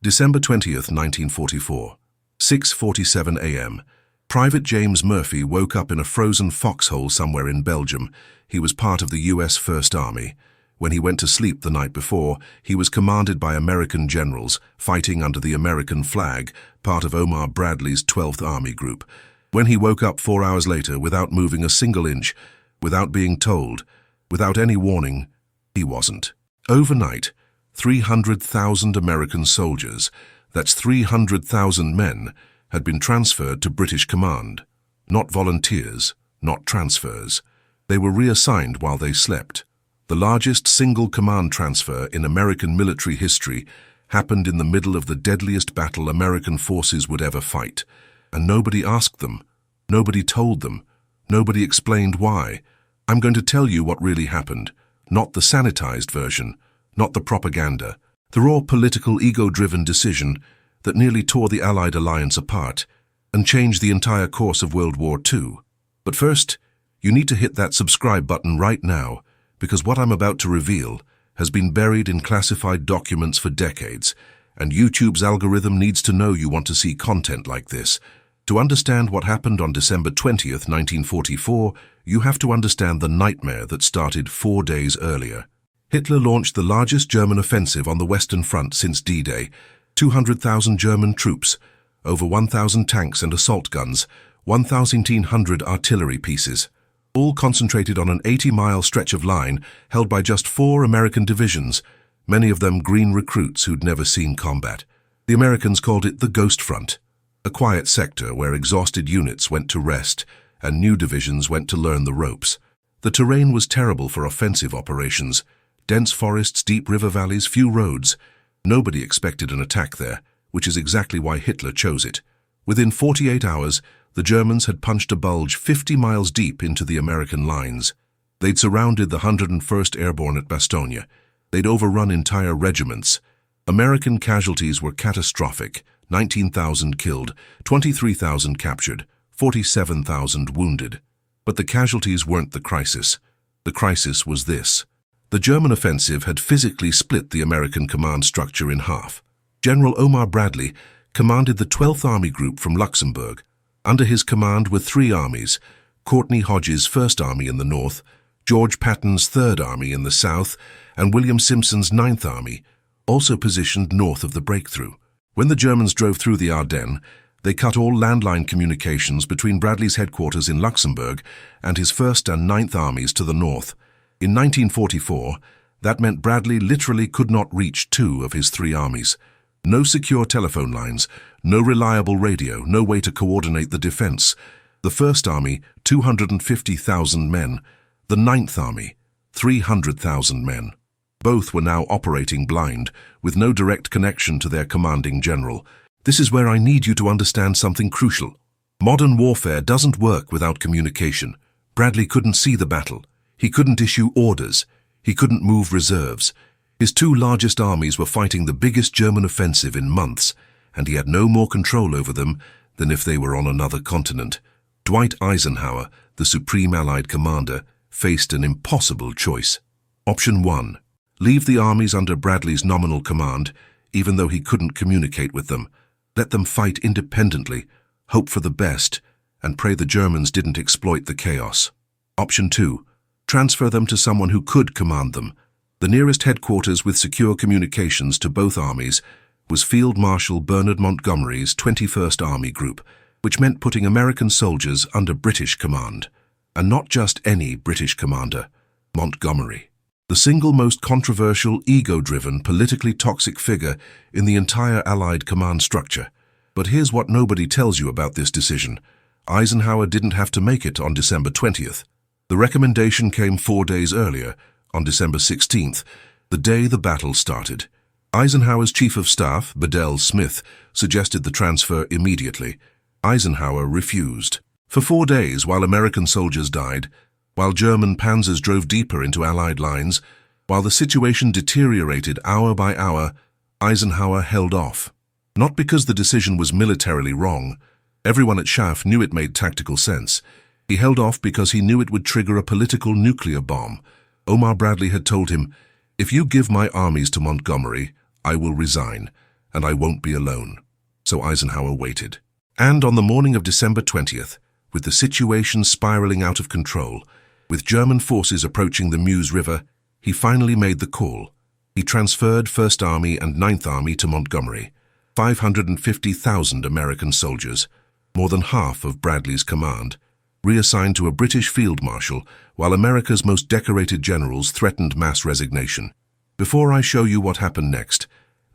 December 20th, 1944, 6:47 a.m. Private James Murphy woke up in a frozen foxhole somewhere in Belgium. He was part of the U.S. First Army. When he went to sleep the night before, he was commanded by American generals, fighting under the American flag, part of Omar Bradley's 12th Army Group. When he woke up 4 hours later, without moving a single inch, without being told, without any warning, he wasn't. Overnight, 300,000 American soldiers, that's 300,000 men, had been transferred to British command. Not volunteers, not transfers. They were reassigned while they slept. The largest single command transfer in American military history happened in the middle of the deadliest battle American forces would ever fight. And nobody asked them, nobody told them, nobody explained why. I'm going to tell you what really happened, not the sanitized version, not the propaganda, the raw political ego-driven decision that nearly tore the Allied alliance apart and changed the entire course of World War II. But first, you need to hit that subscribe button right now, because what I'm about to reveal has been buried in classified documents for decades, and YouTube's algorithm needs to know you want to see content like this. To understand what happened on December 20th, 1944, you have to understand the nightmare that started 4 days earlier. Hitler launched the largest German offensive on the Western Front since D-Day. 200,000 German troops, over 1,000 tanks and assault guns, 1,100 artillery pieces, all concentrated on an 80-mile stretch of line held by just 4 American divisions, many of them green recruits who'd never seen combat. The Americans called it the Ghost Front, a quiet sector where exhausted units went to rest and new divisions went to learn the ropes. The terrain was terrible for offensive operations. Dense forests, deep river valleys, few roads. Nobody expected an attack there, which is exactly why Hitler chose it. Within 48 hours, the Germans had punched a bulge 50 miles deep into the American lines. They'd surrounded the 101st Airborne at Bastogne. They'd overrun entire regiments. American casualties were catastrophic: 19,000 killed, 23,000 captured, 47,000 wounded. But the casualties weren't the crisis. The crisis was this. The German offensive had physically split the American command structure in half. General Omar Bradley commanded the 12th Army Group from Luxembourg. Under his command were 3 armies: Courtney Hodges' 1st Army in the north, George Patton's 3rd Army in the south, and William Simpson's 9th Army, also positioned north of the breakthrough. When the Germans drove through the Ardennes, they cut all landline communications between Bradley's headquarters in Luxembourg and his 1st and 9th Armies to the north. In 1944, that meant Bradley literally could not reach 2 of his 3 armies. No secure telephone lines, no reliable radio, no way to coordinate the defense. The 1st Army, 250,000 men. The 9th Army, 300,000 men. Both were now operating blind, with no direct connection to their commanding general. This is where I need you to understand something crucial. Modern warfare doesn't work without communication. Bradley couldn't see the battle. He couldn't issue orders. He couldn't move reserves. His 2 largest armies were fighting the biggest German offensive in months, and he had no more control over them than if they were on another continent. Dwight Eisenhower, the Supreme Allied Commander, faced an impossible choice. Option 1. Leave the armies under Bradley's nominal command, even though he couldn't communicate with them. Let them fight independently, hope for the best, and pray the Germans didn't exploit the chaos. Option 2. Transfer them to someone who could command them. The nearest headquarters with secure communications to both armies was Field Marshal Bernard Montgomery's 21st Army Group, which meant putting American soldiers under British command. And not just any British commander, Montgomery. The single most controversial, ego-driven, politically toxic figure in the entire Allied command structure. But here's what nobody tells you about this decision. Eisenhower didn't have to make it on December 20th. The recommendation came 4 days earlier, on December 16th, the day the battle started. Eisenhower's Chief of Staff, Bedell Smith, suggested the transfer immediately. Eisenhower refused. For 4 days, while American soldiers died, while German panzers drove deeper into Allied lines, while the situation deteriorated hour by hour, Eisenhower held off. Not because the decision was militarily wrong. Everyone at SHAF knew it made tactical sense. He held off because he knew it would trigger a political nuclear bomb. Omar Bradley had told him, "If you give my armies to Montgomery, I will resign." and I won't be alone. So Eisenhower waited. And on the morning of December 20th, with the situation spiraling out of control, with German forces approaching the Meuse River, he finally made the call. He transferred 1st Army and 9th Army to Montgomery, 550,000 American soldiers, more than half of Bradley's command, reassigned to a British field marshal while America's most decorated generals threatened mass resignation. Before I show you what happened next,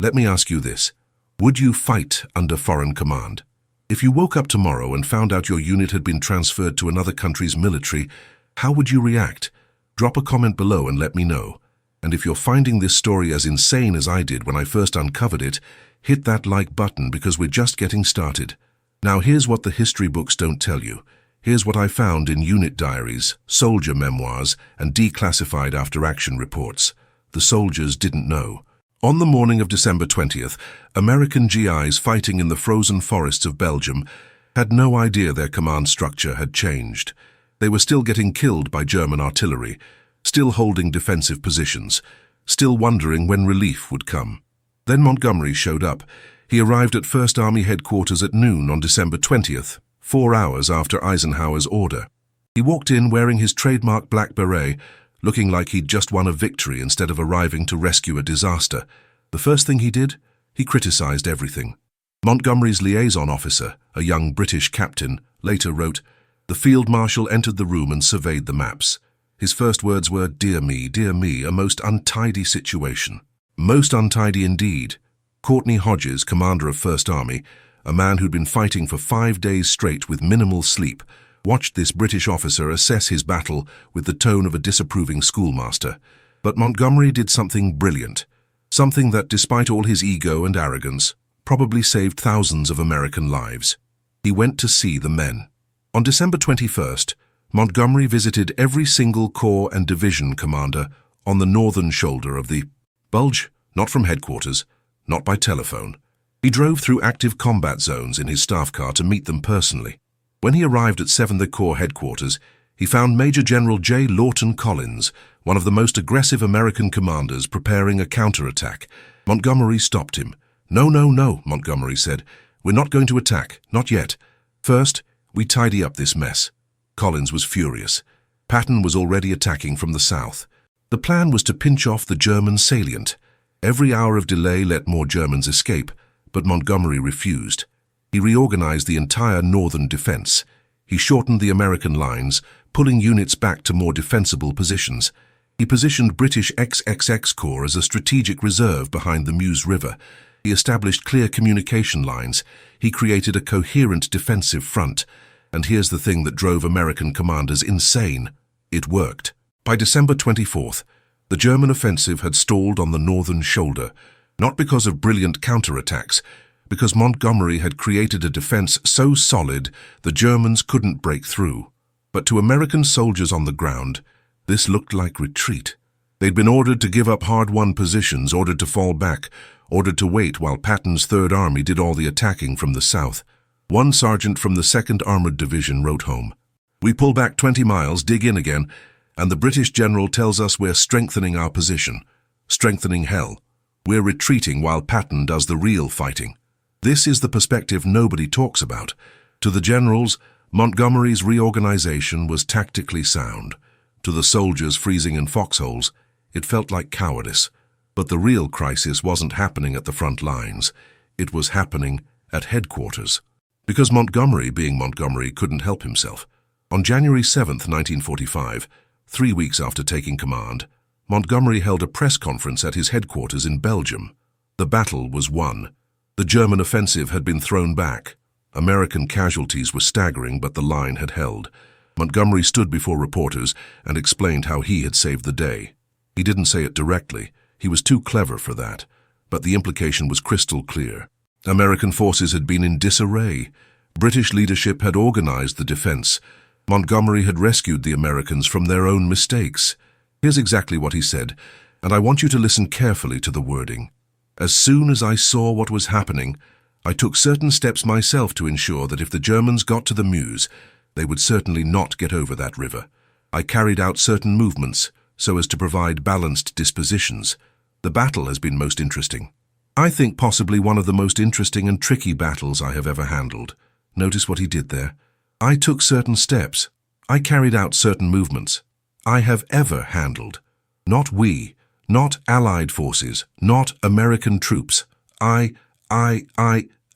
let me ask you this. Would you fight under foreign command? If you woke up tomorrow and found out your unit had been transferred to another country's military, how would you react? Drop a comment below and let me know. And if you're finding this story as insane as I did when I first uncovered it, hit that like button because we're just getting started. Now here's what the history books don't tell you. Here's what I found in unit diaries, soldier memoirs, and declassified after-action reports. The soldiers didn't know. On the morning of December 20th, American GIs fighting in the frozen forests of Belgium had no idea their command structure had changed. They were still getting killed by German artillery, still holding defensive positions, still wondering when relief would come. Then Montgomery showed up. He arrived at 1st Army headquarters at noon on December 20th, 4 hours after Eisenhower's order. He walked in wearing his trademark black beret, looking like he'd just won a victory instead of arriving to rescue a disaster. The first thing he did, he criticized everything. Montgomery's liaison officer, a young British captain, later wrote, "The field marshal entered the room and surveyed the maps. His first words were, 'Dear me, a most untidy situation.' Most untidy indeed." Courtney Hodges, commander of 1st Army, a man who'd been fighting for 5 days straight with minimal sleep, watched this British officer assess his battle with the tone of a disapproving schoolmaster. But Montgomery did something brilliant, something that, despite all his ego and arrogance, probably saved thousands of American lives. He went to see the men. On December 21st, Montgomery visited every single corps and division commander on the northern shoulder of the Bulge, not from headquarters, not by telephone. He drove through active combat zones in his staff car to meet them personally. When he arrived at 7th Corps headquarters, he found Major General J. Lawton Collins, one of the most aggressive American commanders, preparing a counterattack. Montgomery stopped him. No, Montgomery said. "We're not going to attack, not yet. First, we tidy up this mess." Collins was furious. Patton was already attacking from the south. The plan was to pinch off the German salient. Every hour of delay let more Germans escape, but Montgomery refused. He reorganized the entire northern defense. He shortened the American lines, pulling units back to more defensible positions. He positioned British XXX Corps as a strategic reserve behind the Meuse River. He established clear communication lines. He created a coherent defensive front. And here's the thing that drove American commanders insane. It worked. By December 24th, the German offensive had stalled on the northern shoulder, not because of brilliant counterattacks, because Montgomery had created a defense so solid the Germans couldn't break through. But to American soldiers on the ground, this looked like retreat. They'd been ordered to give up hard-won positions, ordered to fall back, ordered to wait while Patton's 3rd Army did all the attacking from the south. One sergeant from the 2nd Armored Division wrote home, "We pull back 20 miles, dig in again, and the British general tells us we're strengthening our position. Strengthening hell. We're retreating while Patton does the real fighting." This is the perspective nobody talks about. To the generals, Montgomery's reorganization was tactically sound. To the soldiers freezing in foxholes, it felt like cowardice. But the real crisis wasn't happening at the front lines. It was happening at headquarters. Because Montgomery, being Montgomery, couldn't help himself. On January 7th, 1945, 3 weeks after taking command, Montgomery held a press conference at his headquarters in Belgium. The battle was won. The German offensive had been thrown back. American casualties were staggering, but the line had held. Montgomery stood before reporters and explained how he had saved the day. He didn't say it directly. He was too clever for that. But the implication was crystal clear. American forces had been in disarray. British leadership had organized the defense. Montgomery had rescued the Americans from their own mistakes. Here's exactly what he said, and I want you to listen carefully to the wording. "As soon as I saw what was happening, I took certain steps myself to ensure that if the Germans got to the Meuse, they would certainly not get over that river. I carried out certain movements so as to provide balanced dispositions. The battle has been most interesting. I think possibly one of the most interesting and tricky battles I have ever handled. Notice what he did there. I took certain steps. I carried out certain movements. I have ever handled. Not we, not Allied forces, not American troops.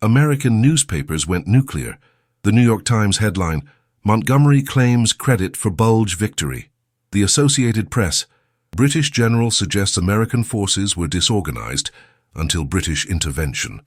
American newspapers went nuclear. The New York Times headline, Montgomery claims credit for Bulge victory. The Associated Press, British general suggests American forces were disorganized until British intervention.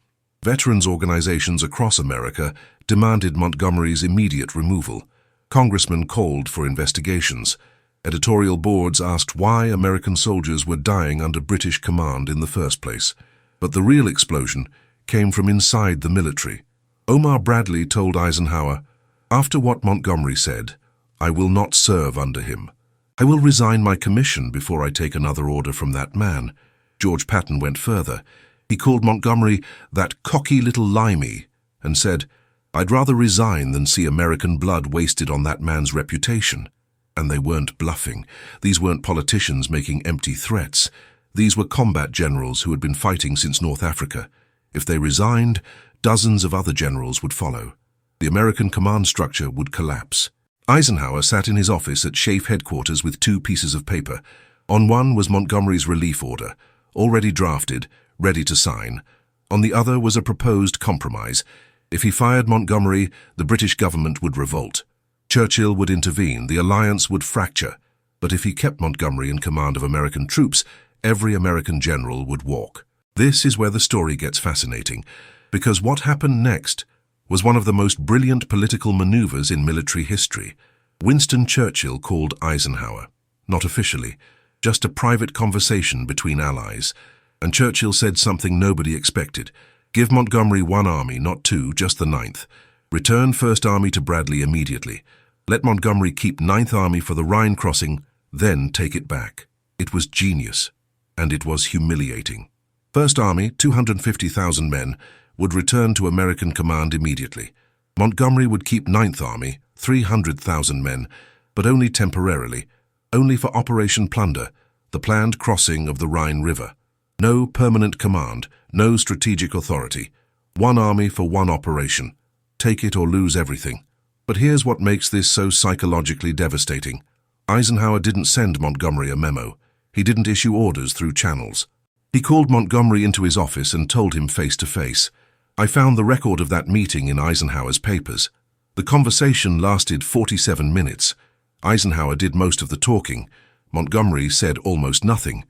Veterans organizations across America demanded Montgomery's immediate removal. Congressmen called for investigations. Editorial boards asked why American soldiers were dying under British command in the first place. But the real explosion came from inside the military. Omar Bradley told Eisenhower, "After what Montgomery said, I will not serve under him. I will resign my commission before I take another order from that man." George Patton went further. He called Montgomery that cocky little limey and said, "I'd rather resign than see American blood wasted on that man's reputation." And they weren't bluffing. These weren't politicians making empty threats. These were combat generals who had been fighting since North Africa. If they resigned, dozens of other generals would follow. The American command structure would collapse. Eisenhower sat in his office at SHAEF headquarters with two pieces of paper. On one was Montgomery's relief order, already drafted, ready to sign. On the other was a proposed compromise. If he fired Montgomery, the British government would revolt. Churchill would intervene, the alliance would fracture. But if he kept Montgomery in command of American troops, every American general would walk. This is where the story gets fascinating, because what happened next was one of the most brilliant political maneuvers in military history. Winston Churchill called Eisenhower, not officially, just a private conversation between allies. And Churchill said something nobody expected. Give Montgomery one army, not two, just the Ninth. Return First Army to Bradley immediately. Let Montgomery keep Ninth Army for the Rhine crossing, then take it back. It was genius, and it was humiliating. First Army, 250,000 men, would return to American command immediately. Montgomery would keep Ninth Army, 300,000 men, but only temporarily, only for Operation Plunder, the planned crossing of the Rhine River. No permanent command, no strategic authority. One army for one operation. Take it or lose everything. But here's what makes this so psychologically devastating. Eisenhower didn't send Montgomery a memo. He didn't issue orders through channels. He called Montgomery into his office and told him face to face. I found the record of that meeting in Eisenhower's papers. The conversation lasted 47 minutes. Eisenhower did most of the talking. Montgomery said almost nothing.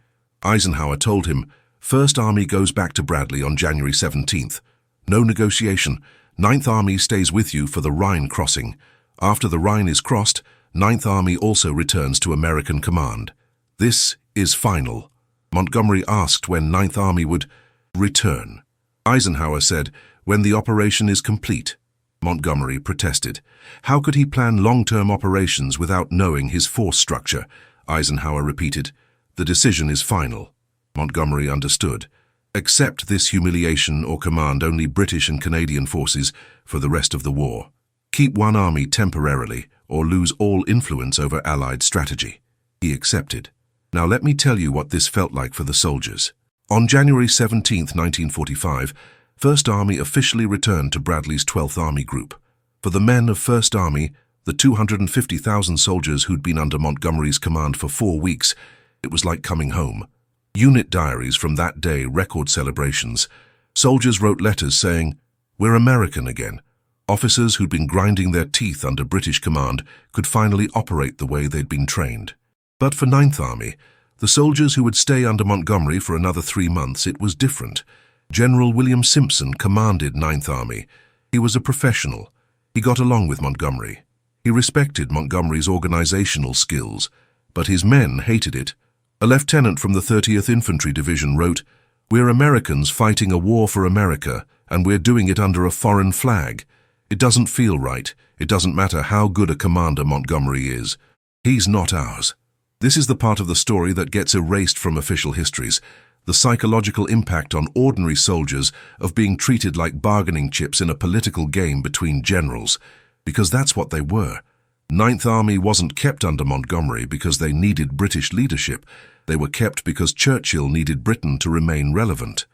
Eisenhower told him, First Army goes back to Bradley on January 17th. No negotiation. Ninth Army stays with you for the Rhine crossing. After the Rhine is crossed, Ninth Army also returns to American command. This is final. Montgomery asked when Ninth Army would return. Eisenhower said, when the operation is complete. Montgomery protested. How could he plan long-term operations without knowing his force structure? Eisenhower repeated, the decision is final. Montgomery understood. Accept this humiliation or command only British and Canadian forces for the rest of the war. Keep one army temporarily or lose all influence over Allied strategy. He accepted. Now let me tell you what this felt like for the soldiers. On January 17, 1945, First Army officially returned to Bradley's 12th Army Group. For the men of First Army, the 250,000 soldiers who'd been under Montgomery's command for 4 weeks, it was like coming home. Unit diaries from that day record celebrations. Soldiers wrote letters saying, we're American again. Officers who'd been grinding their teeth under British command could finally operate the way they'd been trained. But for Ninth Army, the soldiers who would stay under Montgomery for another 3 months, it was different. General William Simpson commanded Ninth Army. He was a professional. He got along with Montgomery. He respected Montgomery's organizational skills, but his men hated it. A lieutenant from the 30th Infantry Division wrote, we're Americans fighting a war for America, and we're doing it under a foreign flag. It doesn't feel right. It doesn't matter how good a commander Montgomery is. He's not ours. This is the part of the story that gets erased from official histories, the psychological impact on ordinary soldiers of being treated like bargaining chips in a political game between generals, because that's what they were. Ninth Army wasn't kept under Montgomery because they needed British leadership. They were kept because Churchill needed Britain to remain relevant.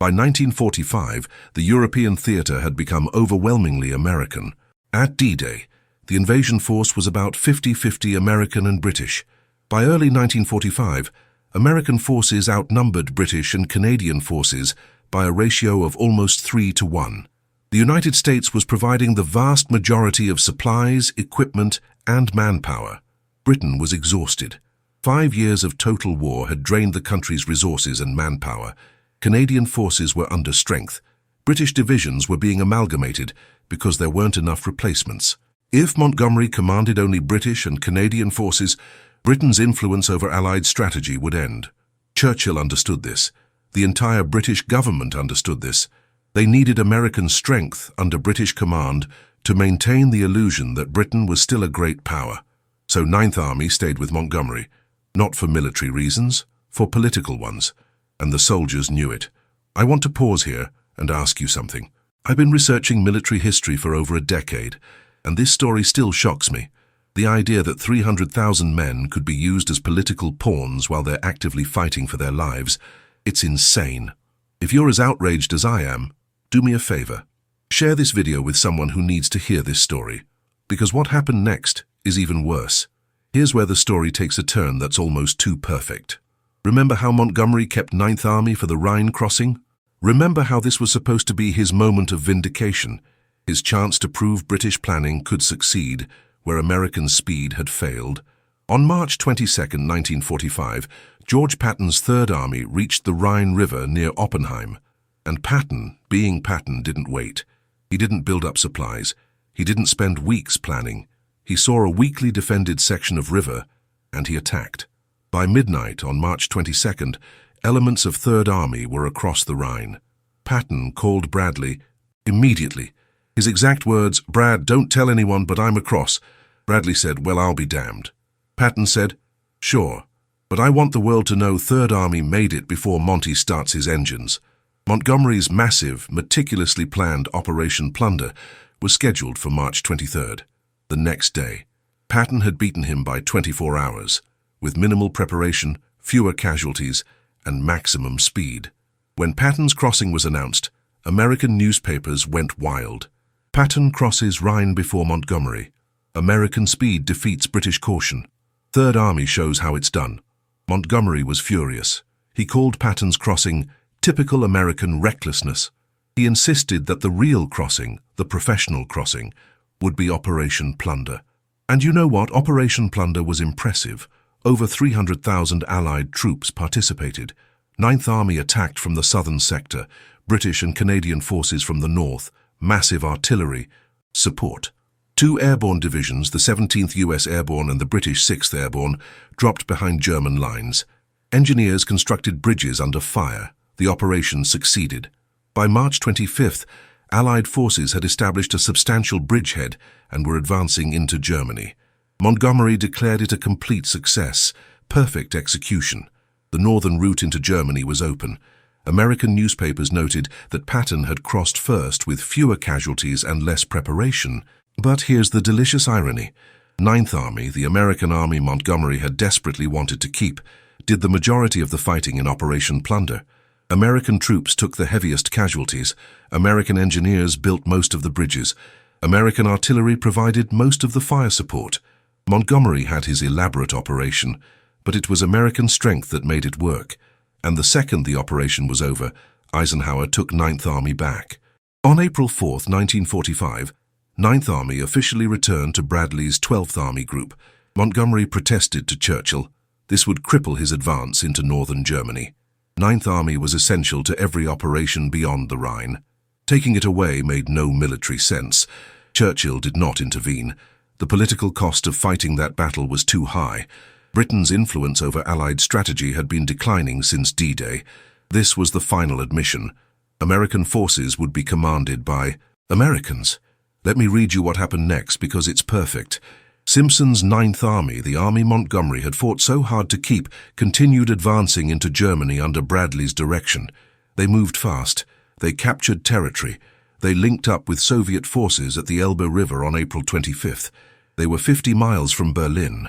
By 1945, the European theater had become overwhelmingly American. At D-Day, the invasion force was about 50-50 American and British. By early 1945, American forces outnumbered British and Canadian forces by a ratio of almost 3-to-1. The United States was providing the vast majority of supplies, equipment, and manpower. Britain was exhausted. 5 years of total war had drained the country's resources and manpower. Canadian forces were under strength. British divisions were being amalgamated because there weren't enough replacements. If Montgomery commanded only British and Canadian forces, Britain's influence over Allied strategy would end. Churchill understood this. The entire British government understood this. They needed American strength under British command to maintain the illusion that Britain was still a great power. So Ninth Army stayed with Montgomery, not for military reasons, for political ones. And the soldiers knew it. I want to pause here and ask you something. I've been researching military history for over a decade, and this story still shocks me. The idea that 300,000 men could be used as political pawns while they're actively fighting for their lives, it's insane. If you're as outraged as I am, do me a favor. Share this video with someone who needs to hear this story. Because what happened next is even worse. Here's where the story takes a turn that's almost too perfect. Remember how Montgomery kept Ninth Army for the Rhine crossing? Remember how this was supposed to be his moment of vindication, his chance to prove British planning could succeed where American speed had failed? On March 22, 1945, George Patton's Third Army reached the Rhine River near Oppenheim. And Patton, being Patton, didn't wait. He didn't build up supplies. He didn't spend weeks planning. He saw a weakly defended section of river, and he attacked. By midnight on March 22nd, elements of Third Army were across the Rhine. Patton called Bradley immediately. His exact words, "Brad, don't tell anyone, but I'm across." Bradley said, "Well, I'll be damned." Patton said, "Sure, but I want the world to know Third Army made it before Monty starts his engines." Montgomery's massive, meticulously planned Operation Plunder was scheduled for March 23rd. The next day, Patton had beaten him by 24 hours, with minimal preparation, fewer casualties, and maximum speed. When Patton's crossing was announced, American newspapers went wild. Patton crosses Rhine before Montgomery. American speed defeats British caution. Third Army shows how it's done. Montgomery was furious. He called Patton's crossing typical American recklessness. He insisted that the real crossing, the professional crossing, would be Operation Plunder. And you know what? Operation Plunder was impressive. Over 300,000 Allied troops participated. Ninth Army attacked from the southern sector, British and Canadian forces from the north, massive artillery, support. 2 airborne divisions, the 17th U.S. Airborne and the British 6th Airborne, dropped behind German lines. Engineers constructed bridges under fire. The operation succeeded. By March 25th, Allied forces had established a substantial bridgehead and were advancing into Germany. Montgomery declared it a complete success, perfect execution. The northern route into Germany was open. American newspapers noted that Patton had crossed first with fewer casualties and less preparation. But here's the delicious irony. Ninth Army, the American army Montgomery had desperately wanted to keep, did the majority of the fighting in Operation Plunder. American troops took the heaviest casualties. American engineers built most of the bridges. American artillery provided most of the fire support. Montgomery had his elaborate operation, but it was American strength that made it work. And the second the operation was over, Eisenhower took Ninth Army back. On April 4, 1945, Ninth Army officially returned to Bradley's 12th Army Group. Montgomery protested to Churchill. This would cripple his advance into northern Germany. Ninth Army was essential to every operation beyond the Rhine. Taking it away made no military sense. Churchill did not intervene. The political cost of fighting that battle was too high. Britain's influence over Allied strategy had been declining since D-Day. This was the final admission. American forces would be commanded by Americans. Let me read you what happened next because it's perfect. Simpson's Ninth Army, the army Montgomery had fought so hard to keep, continued advancing into Germany under Bradley's direction. They moved fast. They captured territory. They linked up with Soviet forces at the Elbe River on April 25th. They were 50 miles from Berlin.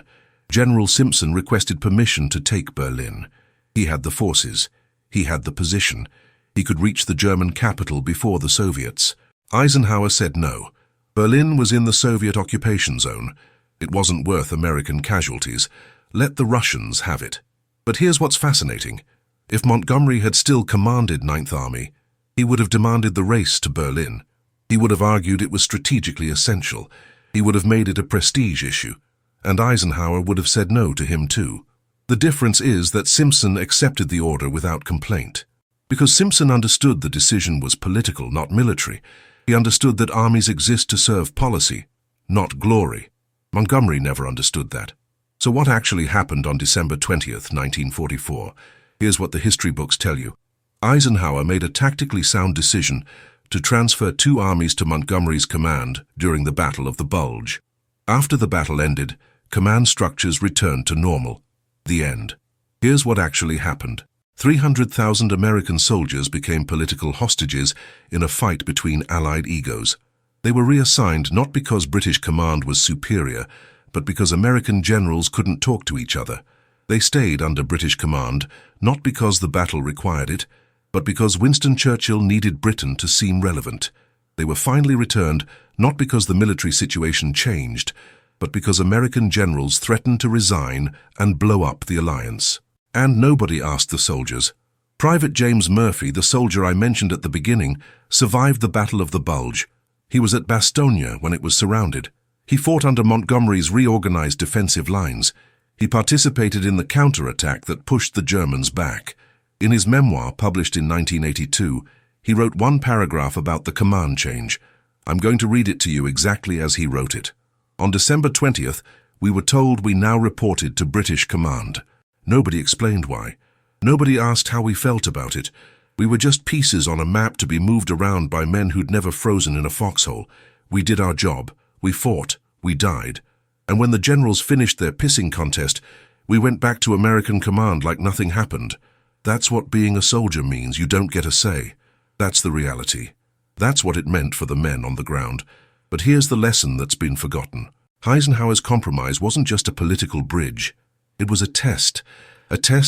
General Simpson requested permission to take Berlin. He had the forces. He had the position. He could reach the German capital before the Soviets. Eisenhower said no. Berlin was in the Soviet occupation zone. It wasn't worth American casualties. Let the Russians have it. But here's what's fascinating. If Montgomery had still commanded Ninth Army, he would have demanded the race to Berlin. He would have argued it was strategically essential. He would have made it a prestige issue. And Eisenhower would have said no to him too. The difference is that Simpson accepted the order without complaint. Because Simpson understood the decision was political, not military. He understood that armies exist to serve policy, not glory. Montgomery never understood that. So what actually happened on December 20th, 1944? Here's what the history books tell you. Eisenhower made a tactically sound decision to transfer 2 armies to Montgomery's command during the Battle of the Bulge. After the battle ended, command structures returned to normal. The end. Here's what actually happened. 300,000 American soldiers became political hostages in a fight between Allied egos. They were reassigned not because British command was superior, but because American generals couldn't talk to each other. They stayed under British command, not because the battle required it, but because Winston Churchill needed Britain to seem relevant. They were finally returned not because the military situation changed, but because American generals threatened to resign and blow up the alliance. And nobody asked the soldiers. Private James Murphy, the soldier I mentioned at the beginning, survived the Battle of the Bulge. He was at Bastogne when it was surrounded. He fought under Montgomery's reorganized defensive lines. He participated in the counterattack that pushed the Germans back. In his memoir, published in 1982, he wrote one paragraph about the command change. I'm going to read it to you exactly as he wrote it. On December 20th, we were told we now reported to British command. Nobody explained why. Nobody asked how we felt about it. We were just pieces on a map to be moved around by men who'd never frozen in a foxhole. We did our job. We fought. We died. And when the generals finished their pissing contest, we went back to American command like nothing happened. That's what being a soldier means. You don't get a say. That's the reality. That's what it meant for the men on the ground. But here's the lesson that's been forgotten. Eisenhower's compromise wasn't just a political bridge. It was a test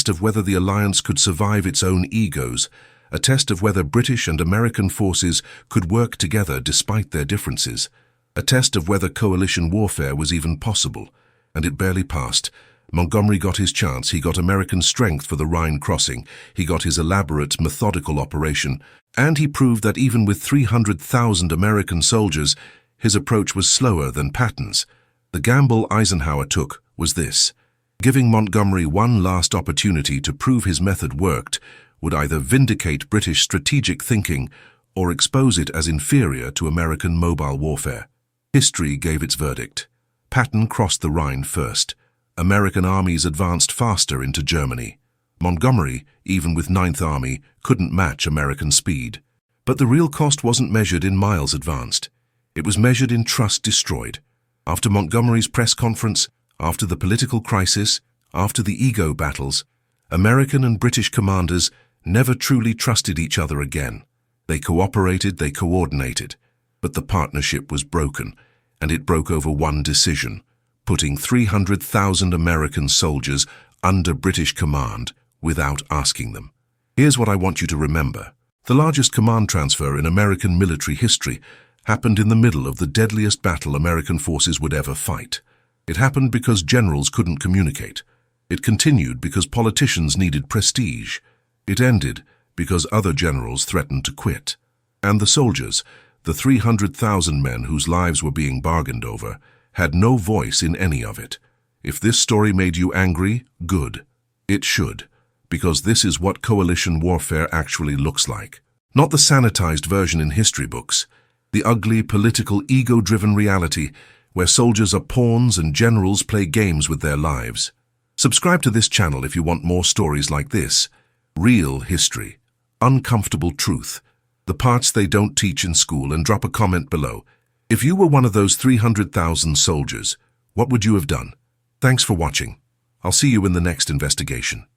of whether the alliance could survive its own egos, a test of whether British and American forces could work together despite their differences, a test of whether coalition warfare was even possible. And it barely passed. Montgomery got his chance. He got American strength for the Rhine crossing. He got his elaborate, methodical operation. And he proved that even with 300,000 American soldiers, his approach was slower than Patton's. The gamble Eisenhower took was this. Giving Montgomery one last opportunity to prove his method worked would either vindicate British strategic thinking or expose it as inferior to American mobile warfare. History gave its verdict. Patton crossed the Rhine first. American armies advanced faster into Germany. Montgomery, even with Ninth Army, couldn't match American speed. But the real cost wasn't measured in miles advanced. It was measured in trust destroyed. After Montgomery's press conference, after the political crisis, after the ego battles, American and British commanders never truly trusted each other again. They cooperated, they coordinated, but the partnership was broken, and it broke over one decision, putting 300,000 American soldiers under British command without asking them. Here's what I want you to remember. The largest command transfer in American military history happened in the middle of the deadliest battle American forces would ever fight. It happened because generals couldn't communicate. It continued because politicians needed prestige. It ended because other generals threatened to quit. And the soldiers, the 300,000 men whose lives were being bargained over, had no voice in any of it. If this story made you angry, good. It should, because this is what coalition warfare actually looks like. Not the sanitized version in history books. The ugly, political, ego-driven reality where soldiers are pawns and generals play games with their lives. Subscribe to this channel if you want more stories like this. Real history. Uncomfortable truth. The parts they don't teach in school, and drop a comment below. If you were one of those 300,000 soldiers, what would you have done? Thanks for watching. I'll see you in the next investigation.